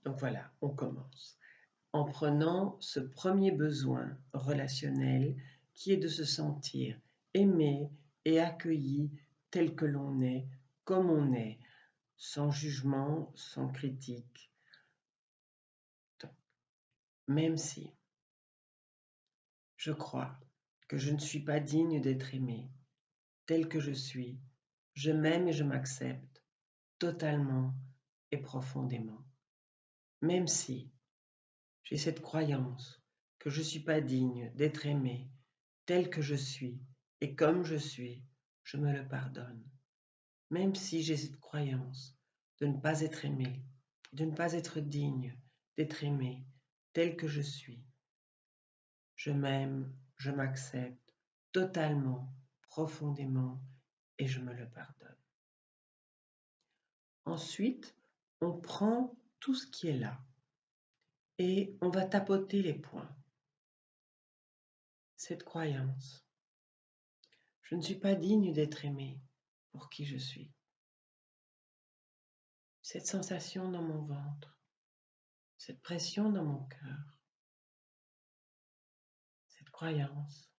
Donc voilà, on commence en prenant ce premier besoin relationnel qui est de se sentir aimé et accueilli tel que l'on est, comme on est, sans jugement, sans critique. Même si je crois que je ne suis pas digne d'être aimé tel que je m'aime et je m'accepte totalement et profondément. Même si j'ai cette croyance que je ne suis pas digne d'être aimé tel que je suis et comme je me le pardonne. Même si j'ai cette croyance de ne pas être aimé, de ne pas être digne d'être aimé tel que je m'aime, je m'accepte totalement, profondément et je me le pardonne. Ensuite, on prend tout ce qui est là et on va tapoter les points. Cette croyance, je ne suis pas digne d'être aimé pour qui je suis. Cette sensation dans mon ventre, cette pression dans mon cœur, cette croyance,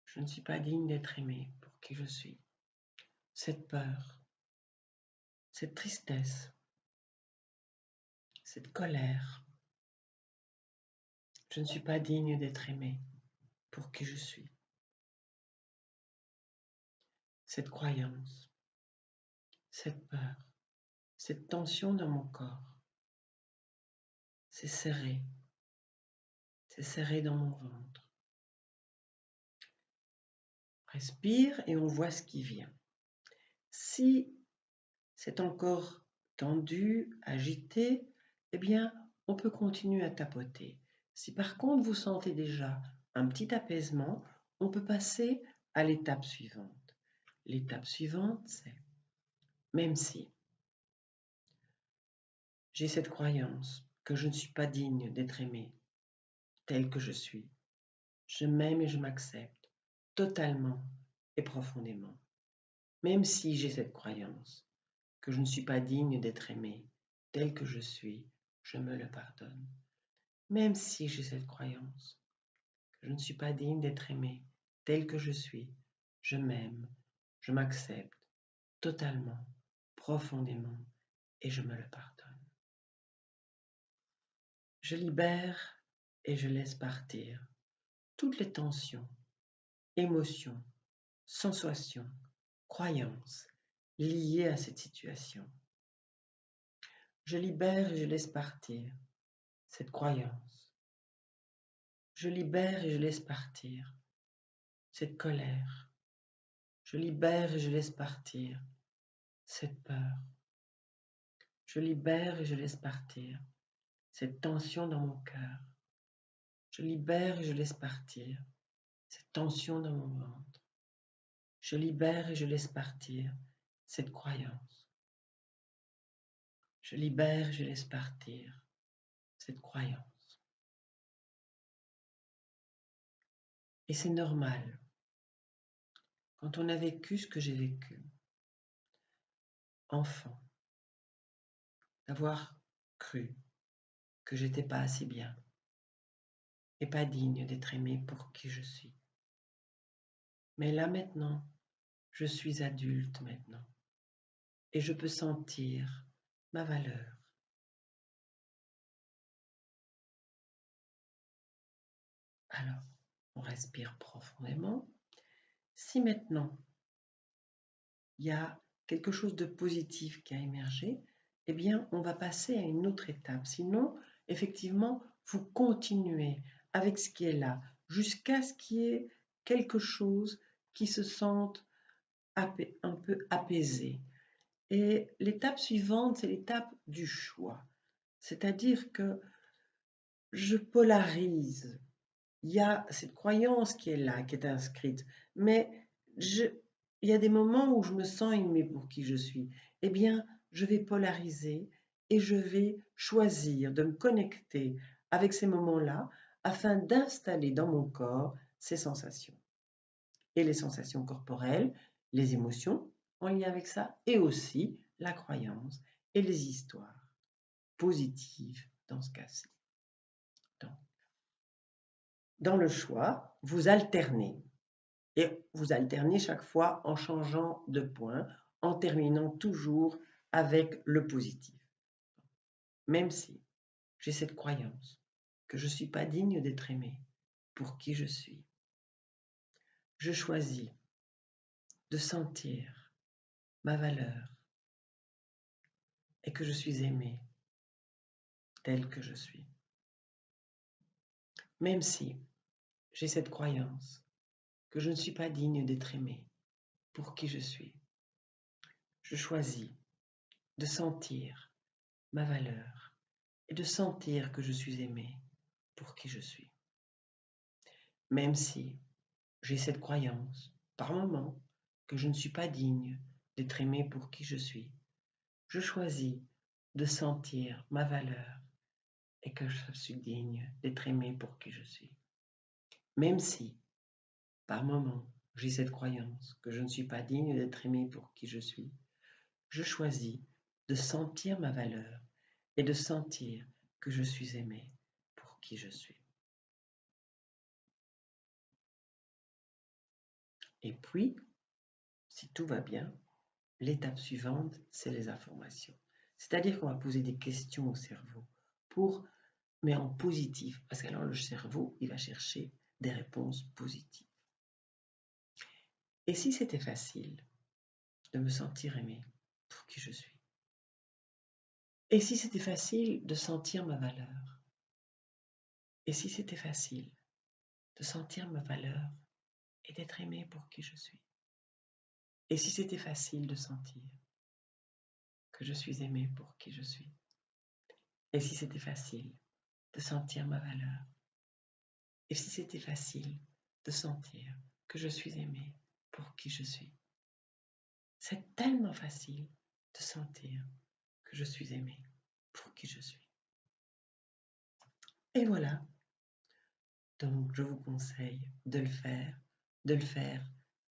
je ne suis pas digne d'être aimé pour qui je suis. Cette peur, cette tristesse, cette colère, je ne suis pas digne d'être aimé pour qui je suis. Cette croyance, cette peur, cette tension dans mon corps, c'est serré dans mon ventre. Respire et on voit ce qui vient. Si c'est encore tendu, agité, eh bien, on peut continuer à tapoter. Si par contre vous sentez déjà un petit apaisement, on peut passer à l'étape suivante. L'étape suivante, c'est même si j'ai cette croyance que je ne suis pas digne d'être aimé tel que je m'aime et je m'accepte totalement et profondément. Même si j'ai cette croyance que je ne suis pas digne d'être aimé tel que je me le pardonne. Même si j'ai cette croyance que je ne suis pas digne d'être aimé tel que je m'aime, je m'accepte totalement, profondément et je me le pardonne. Je libère et je laisse partir toutes les tensions, émotions, sensations, croyances liées à cette situation. Je libère et je laisse partir cette croyance. Je libère et je laisse partir cette colère. Je libère et je laisse partir cette peur. Je libère et je laisse partir cette tension dans mon cœur. Je libère et je laisse partir cette tension dans mon ventre. Je libère et je laisse partir cette croyance. Je libère et je laisse partir cette croyance. Et c'est normal, quand on a vécu ce que j'ai vécu, enfant, d'avoir cru que j'étais pas assez bien et pas digne d'être aimé pour qui je suis. Mais là maintenant, je suis adulte maintenant et je peux sentir ma valeur. Alors, on respire profondément. Si maintenant, il y a quelque chose de positif qui a émergé, eh bien, on va passer à une autre étape. Sinon, effectivement, vous continuez avec ce qui est là, jusqu'à ce qu'il y ait quelque chose qui se sente un peu apaisé. Et l'étape suivante, c'est l'étape du choix. C'est-à-dire que je polarise. Il y a cette croyance qui est là, qui est inscrite, mais il y a des moments où je me sens aimée pour qui je suis. Eh bien, je vais polariser et je vais choisir de me connecter avec ces moments-là afin d'installer dans mon corps ces sensations. Et les sensations corporelles, les émotions en lien avec ça, et aussi la croyance et les histoires. positive dans ce cas-ci. Dans le choix, vous alternez. Et vous alternez chaque fois en changeant de point, en terminant toujours avec le positif. Même si j'ai cette croyance que je ne suis pas digne d'être aimé pour qui je suis, je choisis de sentir ma valeur et que je suis aimé tel que je suis. Même si j'ai cette croyance que je ne suis pas digne d'être aimé pour qui je suis, je choisis de sentir ma valeur et de sentir que je suis aimé pour qui je suis. Même si j'ai cette croyance, par moments, que je ne suis pas digne d'être aimé pour qui je suis, je choisis de sentir ma valeur et que je suis digne d'être aimé pour qui je suis. Même si, par moments, j'ai cette croyance que je ne suis pas digne d'être aimé pour qui je suis, je choisis de sentir ma valeur et de sentir que je suis aimé pour qui je suis. Et puis, si tout va bien, l'étape suivante, c'est les informations. C'est-à-dire qu'on va poser des questions au cerveau mais en positif, parce que alors le cerveau, il va chercher des réponses positives. Et si c'était facile de me sentir aimé pour qui je suis? Et si c'était facile de sentir ma valeur? Et si c'était facile de sentir ma valeur et d'être aimé pour qui je suis? Et si c'était facile de sentir que je suis aimé pour qui je suis? Et si c'était facile de sentir ma valeur? Et si c'était facile de sentir que je suis aimé pour qui je suis? C'est tellement facile de sentir que je suis aimé pour qui je suis. Et voilà. Donc, je vous conseille de le faire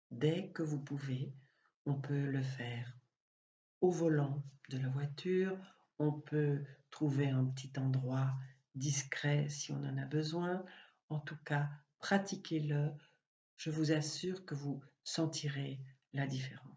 dès que vous pouvez. On peut le faire au volant de la voiture, on peut trouver un petit endroit discret si on en a besoin. En tout cas, pratiquez-le. Je vous assure que vous sentirez la différence.